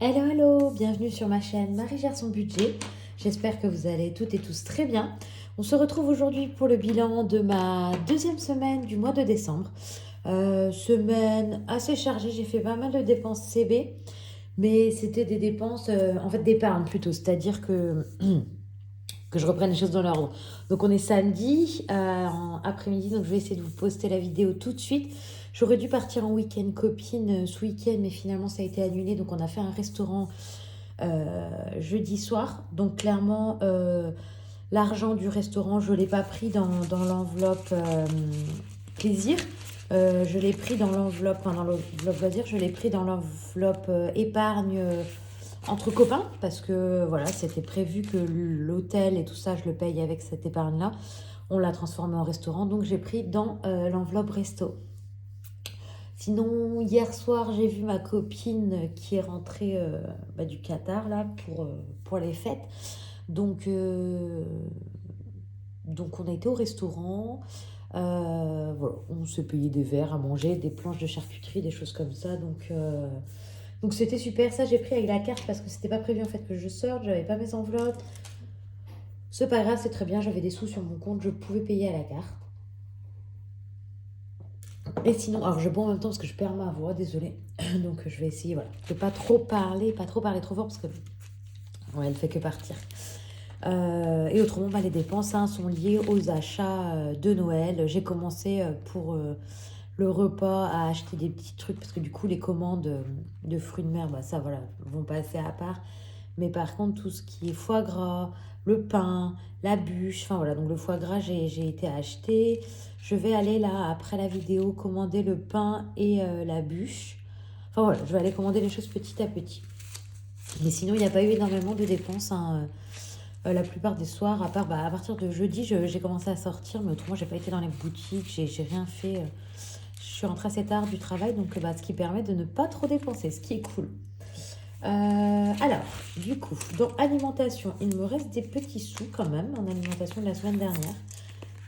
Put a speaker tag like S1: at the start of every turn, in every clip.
S1: Hello, hello, bienvenue sur ma chaîne Marie gère son budget. J'espère que vous allez toutes et tous très bien. On se retrouve aujourd'hui pour le bilan de ma deuxième semaine du mois de décembre. Semaine assez chargée, j'ai fait pas mal de dépenses CB, mais c'était des dépenses, en fait d'épargne plutôt, c'est-à-dire que je reprenne les choses dans l'ordre. Donc on est samedi après-midi, donc je vais essayer de vous poster la vidéo tout de suite. J'aurais dû partir en week-end copine ce week-end, mais finalement ça a été annulé. Donc on a fait un restaurant jeudi soir. Donc clairement, l'argent du restaurant, je ne l'ai pas pris dans l'enveloppe plaisir. Je l'ai pris dans l'enveloppe, enfin dans l'enveloppe loisir, je l'ai pris dans l'enveloppe épargne entre copains, parce que voilà, c'était prévu que l'hôtel et tout ça, je le paye avec cette épargne-là. On l'a transformé en restaurant, donc j'ai pris dans l'enveloppe resto. Sinon, hier soir, j'ai vu ma copine qui est rentrée du Qatar là pour les fêtes. Donc, euh, donc on a été au restaurant. Voilà, on s'est payé des verres à manger, des planches de charcuterie, des choses comme ça. Donc c'était super. Ça, j'ai pris avec la carte parce que c'était pas prévu en fait que je sorte. J'avais pas mes enveloppes. C'est pas grave, c'est très bien. J'avais des sous sur mon compte, je pouvais payer à la carte. Et sinon, alors je bois en même temps parce que je perds ma voix, désolée. Donc je vais essayer voilà, de pas trop parler trop fort parce que ouais, elle fait que partir. Et autrement, les dépenses sont liées aux achats de Noël. J'ai commencé pour le repas à acheter des petits trucs parce que du coup, les commandes de fruits de mer, ça voilà, vont passer à part. Mais par contre, tout ce qui est foie gras, le pain, la bûche, enfin voilà, donc le foie gras, j'ai été acheter. Je vais aller là, après la vidéo, commander le pain et la bûche. Enfin voilà, je vais aller commander les choses petit à petit. Mais sinon, il n'y a pas eu énormément de dépenses. La plupart des soirs, à part à partir de jeudi, j'ai commencé à sortir, mais autrement, j'ai pas été dans les boutiques, j'ai rien fait. Je suis rentrée assez tard du travail, donc ce qui permet de ne pas trop dépenser, ce qui est cool. Alors, du coup, dans alimentation, il me reste des petits sous quand même en alimentation de la semaine dernière.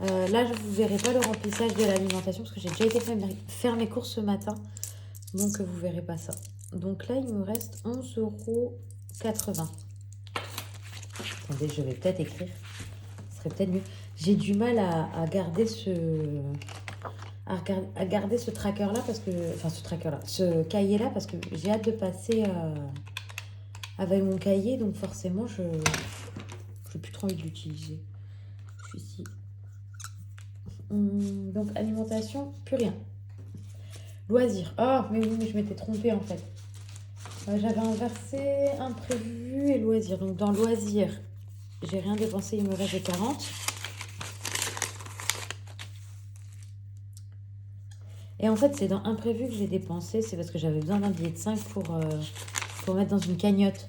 S1: Là, je ne vous verrai pas le remplissage de l'alimentation parce que j'ai déjà été faire mes courses ce matin. Donc, vous ne verrez pas ça. Donc là, il me reste 11,80 €. Attendez, je vais peut-être écrire. Ce serait peut-être mieux. J'ai du mal à garder à garder ce tracker-là parce que... Enfin, ce tracker-là. Ce cahier-là parce que j'ai hâte de passer avec mon cahier. Donc forcément, je n'ai plus trop envie de l'utiliser. Celui-ci. Donc alimentation, plus rien. Loisirs. Ah, mais oui, mais je m'étais trompée en fait. J'avais inversé imprévu et loisirs. Donc dans loisirs, j'ai rien dépensé, il me reste 40. Et en fait, c'est dans imprévu que j'ai dépensé. C'est parce que j'avais besoin d'un billet de 5 pour mettre dans une cagnotte.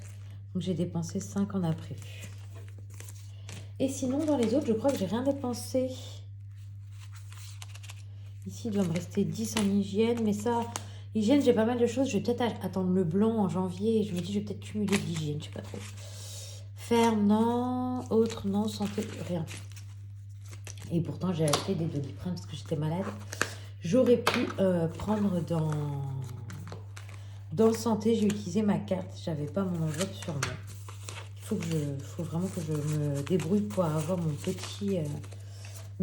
S1: Donc j'ai dépensé 5 en imprévu. Et sinon, dans les autres, je crois que j'ai rien dépensé. Ici, il doit me rester 10 en hygiène. Mais ça, hygiène, j'ai pas mal de choses. Je vais peut-être attendre le blanc en janvier. Et je me dis, je vais peut-être cumuler de l'hygiène. Je sais pas trop. Ferme, non. Autre, non. Santé, rien. Et pourtant, j'ai acheté des Doliprane parce que j'étais malade. J'aurais pu prendre dans santé, j'ai utilisé ma carte. J'avais pas mon enveloppe sur moi. Faut vraiment que je me débrouille pour avoir mes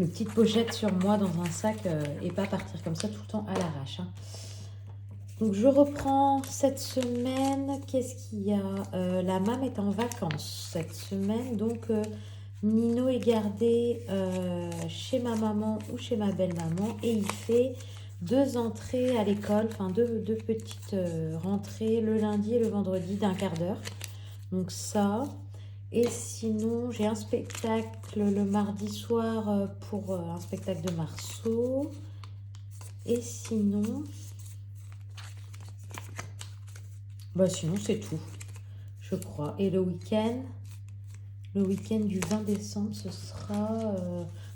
S1: petites pochettes sur moi dans un sac et pas partir comme ça tout le temps à l'arrache. Donc je reprends cette semaine. Qu'est-ce qu'il y a La mam est en vacances cette semaine. Donc Nino est gardé chez ma maman ou chez ma belle-maman. Et il fait 2 entrées à l'école. Enfin deux petites rentrées le lundi et le vendredi d'1/4 d'heure. Donc ça. Et sinon, j'ai un spectacle le mardi soir pour un spectacle de Marceau. Et sinon... sinon, c'est tout, je crois. Et le week-end du 20 décembre, ce sera...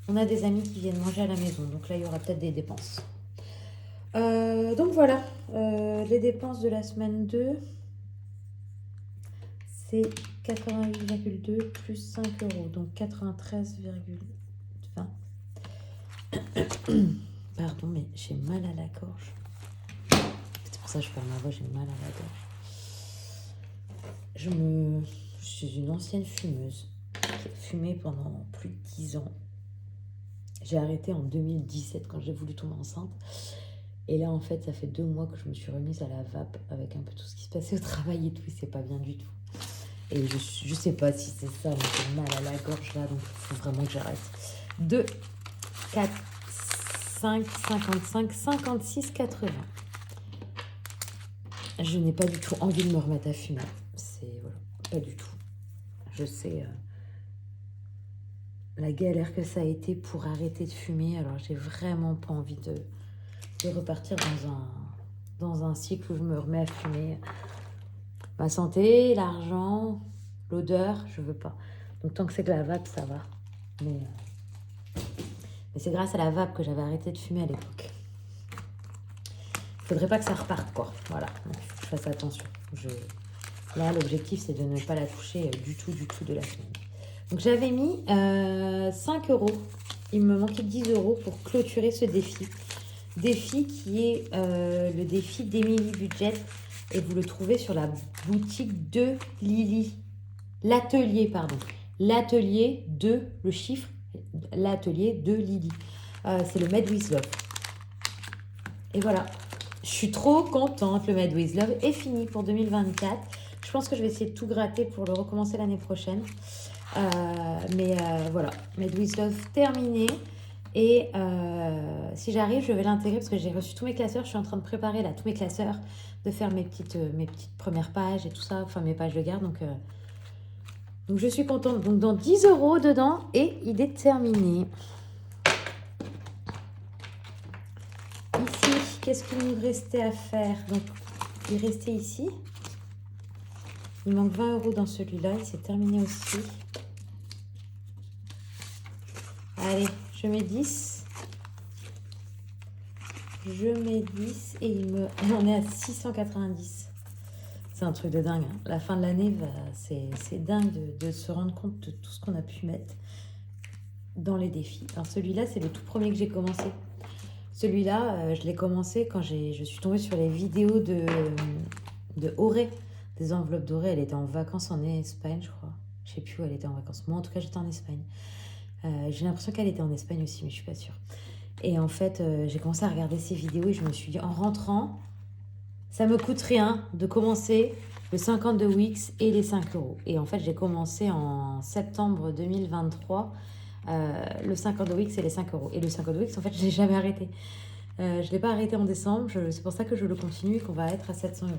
S1: on a des amis qui viennent manger à la maison. Donc là, il y aura peut-être des dépenses. Donc voilà, les dépenses de la semaine 2, c'est 88,2 plus 5 €. Donc 93,20. Pardon, mais j'ai mal à la gorge. C'est pour ça que je perds ma voix, j'ai mal à la gorge. Je suis une ancienne fumeuse qui a fumé pendant plus de 10 ans. J'ai arrêté en 2017 quand j'ai voulu tomber enceinte. Et là, en fait, ça fait 2 mois que je me suis remise à la vape avec un peu tout ce qui se passait au travail et tout. Et c'est pas bien du tout. Et je sais pas si c'est ça, mais j'ai mal à la gorge là, donc il faut vraiment que j'arrête. 2, 4, 5, 55, 56, 80. Je n'ai pas du tout envie de me remettre à fumer. C'est, voilà, pas du tout. Je sais la galère que ça a été pour arrêter de fumer. Alors, j'ai vraiment pas envie de repartir dans un cycle où je me remets à fumer. Ma santé, l'argent, l'odeur, je veux pas. Donc, tant que c'est de la vape, ça va. Mais c'est grâce à la vape que j'avais arrêté de fumer à l'époque. Il faudrait pas que ça reparte, quoi. Voilà, donc il faut que je fasse attention. Là, l'objectif, c'est de ne pas la toucher du tout de la semaine. Donc, j'avais mis 5 euros. Il me manquait 10 euros pour clôturer ce défi. Défi qui est le défi d'Emily Budget. Et vous le trouvez sur la boutique de Lily. L'atelier, pardon. L'atelier de, le chiffre, l'atelier de Lily. C'est le Made with Love. Et voilà. Je suis trop contente. Le Made with Love est fini pour 2024. Je pense que je vais essayer de tout gratter pour le recommencer l'année prochaine. Voilà. Made with Love terminé. Et si j'arrive, je vais l'intégrer parce que j'ai reçu tous mes classeurs. Je suis en train de préparer là tous mes classeurs, de faire mes petites premières pages et tout ça, enfin mes pages de garde. Donc je suis contente. Donc dans 10 euros dedans et il est terminé. Ici, qu'est-ce qu'il nous restait à faire? Donc il restait ici. Il manque 20 euros dans celui-là. Il s'est terminé aussi. Allez, je mets 10. Je mets 10 et on est à 690. C'est un truc de dingue. Hein. La fin de l'année, c'est dingue de se rendre compte de tout ce qu'on a pu mettre dans les défis. Alors celui-là, c'est le tout premier que j'ai commencé. Celui-là, je l'ai commencé quand je suis tombée sur les vidéos de Auré, des enveloppes dorées. Elle était en vacances en Espagne, je crois. Je sais plus où elle était en vacances. Moi, en tout cas, j'étais en Espagne. J'ai l'impression qu'elle était en Espagne aussi, mais je suis pas sûre. Et en fait, j'ai commencé à regarder ces vidéos et je me suis dit, en rentrant, ça me coûte rien de commencer le 50 de Wix et les 5 euros. Et en fait, j'ai commencé en septembre 2023 le 50 de Wix et les 5 euros. Et le 50 de Wix, en fait, je l'ai jamais arrêté. Je ne l'ai pas arrêté en décembre. C'est pour ça que je le continue et qu'on va être à 700 euros.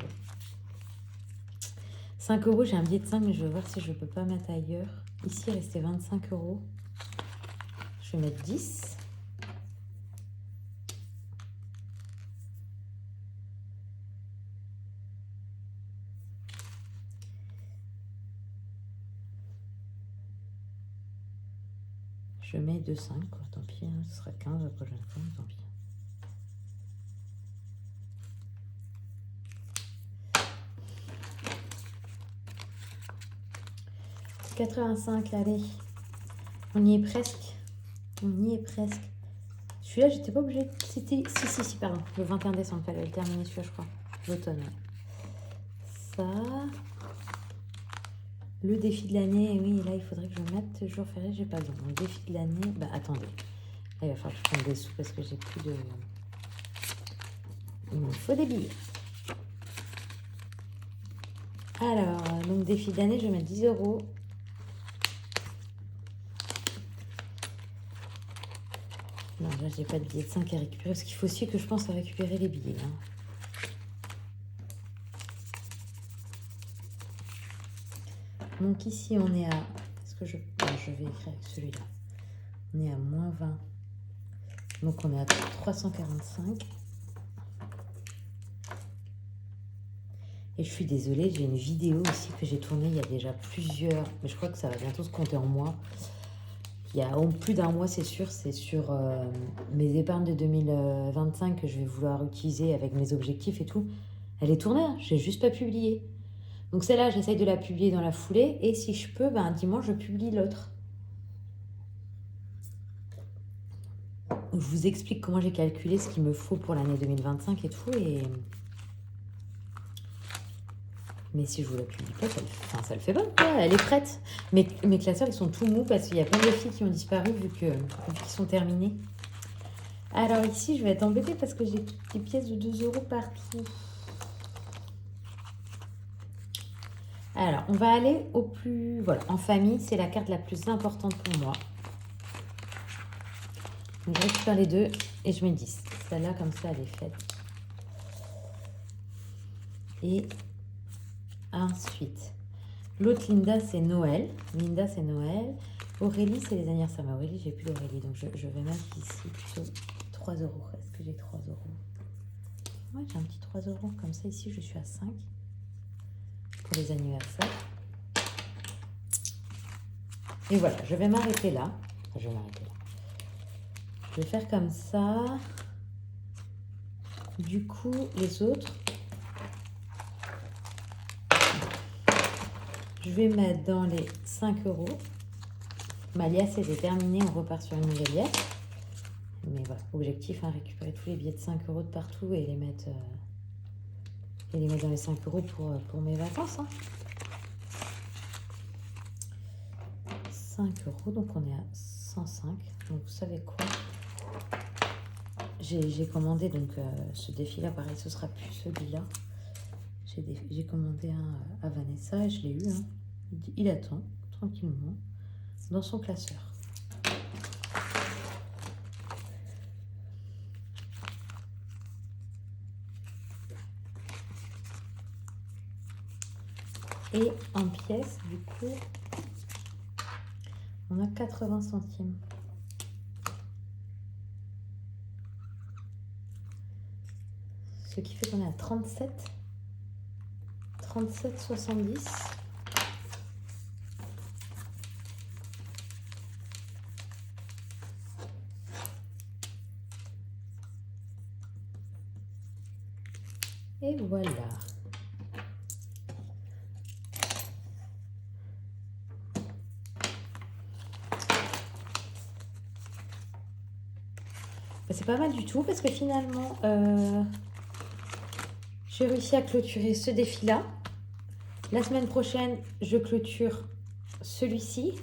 S1: 5 euros, j'ai un billet de 5, mais je vais voir si je ne peux pas mettre ailleurs. Ici, il restait 25 euros. Je vais mettre 10. Je mets 2,5, quoi. Tant pis, hein, ce sera 15 la prochaine fois, tant pis. « 85, allez. On y est presque. On y est presque. Celui-là, j'étais pas obligée. C'était. Si, pardon. Le 21 décembre, il fallait le terminer, celui-là, je crois. L'automne. Ça. Le défi de l'année, oui, là, il faudrait que je mette jour férié, j'ai pas besoin. Le défi de l'année, bah attendez. Là, il va falloir que je prenne des sous parce que j'ai plus de. Il me faut des billets. Alors, donc défi de l'année, je vais mettre 10 euros. Non, là, j'ai pas de billets de 5 à récupérer parce qu'il faut aussi que je pense à récupérer les billets. Hein. Donc ici, on est à... Est-ce que je vais écrire avec celui-là. On est à moins 20. Donc on est à 345. Et je suis désolée, j'ai une vidéo aussi que j'ai tournée il y a déjà plusieurs... Mais je crois que ça va bientôt se compter en mois. Il y a plus d'un mois, c'est sûr. C'est sur mes épargnes de 2025 que je vais vouloir utiliser avec mes objectifs et tout. Elle est tournée, hein, j'ai juste pas publié. Donc celle-là, j'essaye de la publier dans la foulée. Et si je peux, ben, dimanche, je publie l'autre. Je vous explique comment j'ai calculé ce qu'il me faut pour l'année 2025 et tout. Et Mais si je vous la publie pas, ça le fait pas, quoi. Elle est prête. Mes classeurs, ils sont tout mous parce qu'il y a plein de filles qui ont disparu vu qu'ils sont terminés. Alors ici, je vais être embêtée parce que j'ai des pièces de 2 € partout. Alors, on va aller au plus... Voilà, en famille, c'est la carte la plus importante pour moi. Donc, je récupère les deux et je mets 10. Celle-là, comme ça, elle est faite. Et ensuite, l'autre Linda, c'est Noël. Linda, c'est Noël. Aurélie, c'est les anniversaires. Mais Aurélie, j'ai plus d'Aurélie. Donc, je vais mettre ici plutôt 3 €. Est-ce que j'ai 3 €? Ouais, j'ai un petit 3 €. Comme ça, ici, je suis à 5 pour les anniversaires. Et voilà, je vais m'arrêter là. Enfin, je vais m'arrêter là. Je vais faire comme ça. Du coup, les autres, je vais mettre dans les 5 €. Ma liasse est terminée, on repart sur une nouvelle liasse. Mais voilà, objectif, hein, récupérer tous les billets de 5 € de partout et les mettre, dans les 5 € pour mes vacances. Hein. 5 €, donc on est à 105. Donc vous savez quoi? J'ai commandé donc ce défi-là, pareil, ce sera plus celui-là. J'ai commandé un à Vanessa et je l'ai eu. Hein. Il attend tranquillement dans son classeur. Et en pièces, du coup, on a 80 centimes. Ce qui fait qu'on est à 37,70. Et voilà. C'est pas mal du tout parce que finalement, j'ai réussi à clôturer ce défi-là. La semaine prochaine, je clôture celui-ci.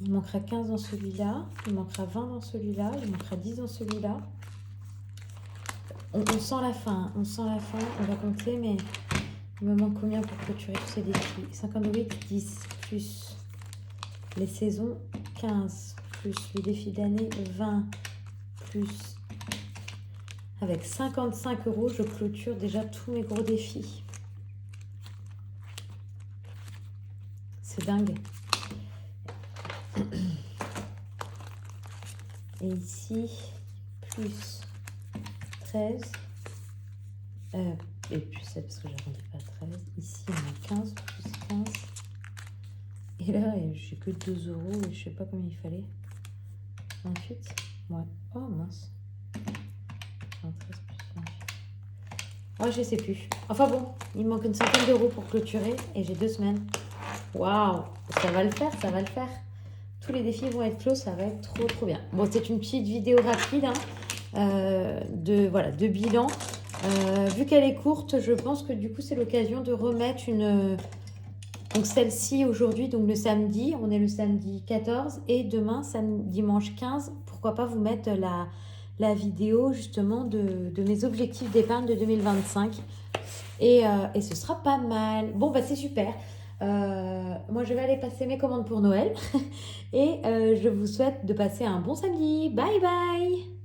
S1: Il manquera 15 dans celui-là. Il manquera 20 dans celui-là. Il manquera 10 dans celui-là. On sent la fin. On sent la fin. On va compter, mais il me manque combien pour clôturer tous ces défis? 58, 10, plus les saisons, 15, plus les défis d'année, 20, plus... Avec 55 €, je clôture déjà tous mes gros défis. C'est dingue. Et ici, plus 13. Et plus 7 parce que j'arrondis pas à 13. Ici, on a 15, plus 15. Et là, j'ai que 2 € et je sais pas combien il fallait. 28. Ouais. Oh mince. 13 plus 28. Oh, je sais plus. Enfin bon, il me manque une centaine d'euros pour clôturer et j'ai 2 semaines. Waouh, ça va le faire, ça va le faire. Tous les défis vont être clos, ça va être trop trop bien. Bon, c'est une petite vidéo rapide hein, de bilan. Vu qu'elle est courte, je pense que du coup c'est l'occasion de remettre une... Donc celle-ci aujourd'hui, donc le samedi, on est le samedi 14 et demain, dimanche 15, pourquoi pas vous mettre la vidéo justement de mes objectifs d'épargne de 2025 et ce sera pas mal. Bon bah c'est super. Moi je vais aller passer mes commandes pour Noël et je vous souhaite de passer un bon samedi. Bye bye.